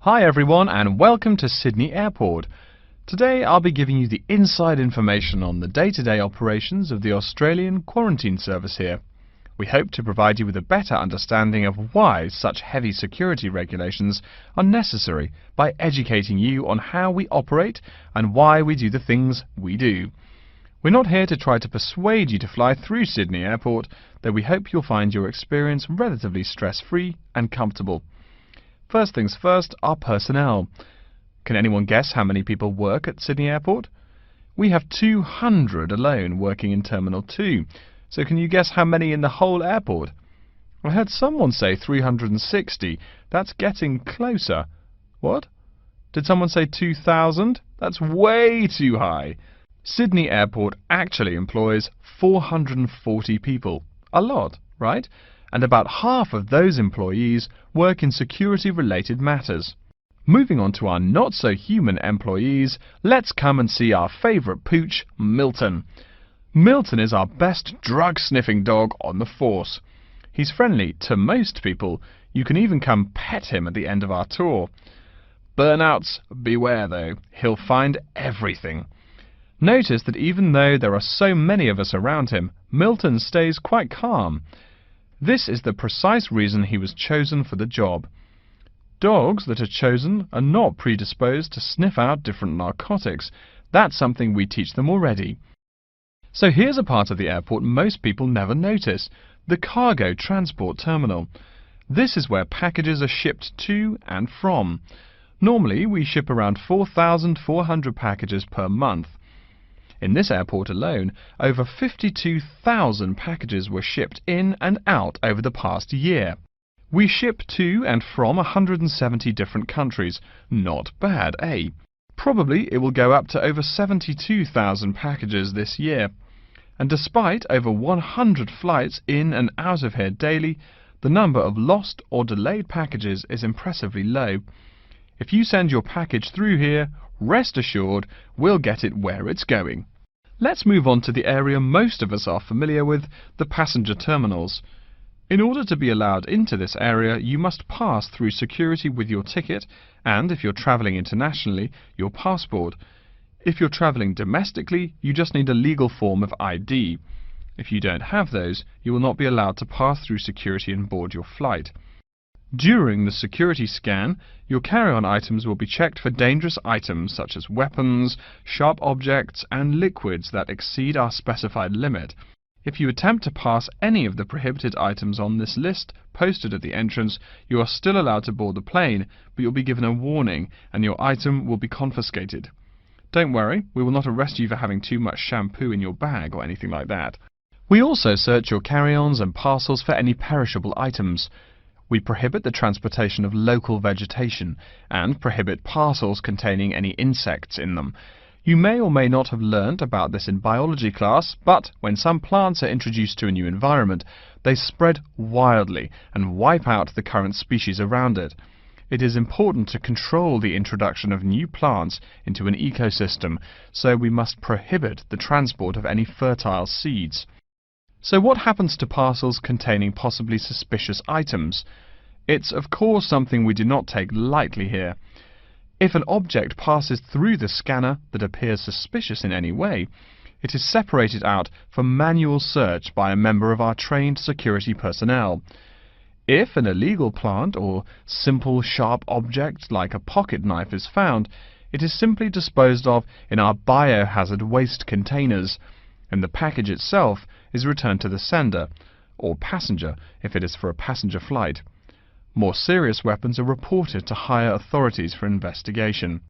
Hi everyone and welcome to Sydney Airport. Today I'll be giving you the inside information on the day-to-day operations of the Australian quarantine service here. We hope to provide you with a better understanding of why such heavy security regulations are necessary by educating you on how we operate and why we do the things we do. We're not here to try to persuade you to fly through Sydney Airport, though we hope you'll find your experience relatively stress-free and comfortable. First things first, our personnel. Can anyone guess how many people work at Sydney Airport? We have 200 alone working in Terminal 2. So can you guess how many in the whole airport? I heard someone say 360. That's getting closer. What? Did someone say 2,000? That's way too high. Sydney Airport actually employs 440 people. A lot, right? And about half of those employees work in security-related matters. Moving on to our not-so-human employees, let's come and see our favourite pooch, Milton. Milton is our best drug-sniffing dog on the force. He's friendly to most people. You can even come pet him at the end of our tour. Burnouts, beware though. He'll find everything. Notice that even though there are so many of us around him, Milton stays quite calm. This is the precise reason he was chosen for the job. Dogs that are chosen are not predisposed to sniff out different narcotics. That's something we teach them already. So here's a part of the airport most people never notice, the cargo transport terminal. This is where packages are shipped to and from. Normally we ship around 4,400 packages per month. In this airport alone, over 52,000 packages were shipped in and out over the past year. We ship to and from 170 different countries. Not bad, eh? Probably it will go up to over 72,000 packages this year. And despite over 100 flights in and out of here daily, the number of lost or delayed packages is impressively low. If you send your package through here, rest assured we'll get it where it's going. Let's move on to the area most of us are familiar with, the passenger terminals. In order to be allowed into this area, you must pass through security with your ticket and, if you're travelling internationally, your passport. If you're travelling domestically, you just need a legal form of ID. If you don't have those, you will not be allowed to pass through security and board your flight. During the security scan, your carry-on items will be checked for dangerous items such as weapons, sharp objects and liquids that exceed our specified limit. If you attempt to pass any of the prohibited items on this list posted at the entrance, you are still allowed to board the plane, but you'll be given a warning and your item will be confiscated. Don't worry, we will not arrest you for having too much shampoo in your bag or anything like that. We also search your carry-ons and parcels for any perishable items. We prohibit the transportation of local vegetation and prohibit parcels containing any insects in them. You may or may not have learnt about this in biology class, but when some plants are introduced to a new environment, they spread wildly and wipe out the current species around it. It is important to control the introduction of new plants into an ecosystem, so we must prohibit the transport of any fertile seeds. So what happens to parcels containing possibly suspicious items? It's of course something we do not take lightly here. If an object passes through the scanner that appears suspicious in any way, it is separated out for manual search by a member of our trained security personnel. If an illegal plant or simple sharp object like a pocket knife is found, it is simply disposed of in our biohazard waste containers, and the package itself is returned to the sender, or passenger if it is for a passenger flight. More serious weapons are reported to higher authorities for investigation.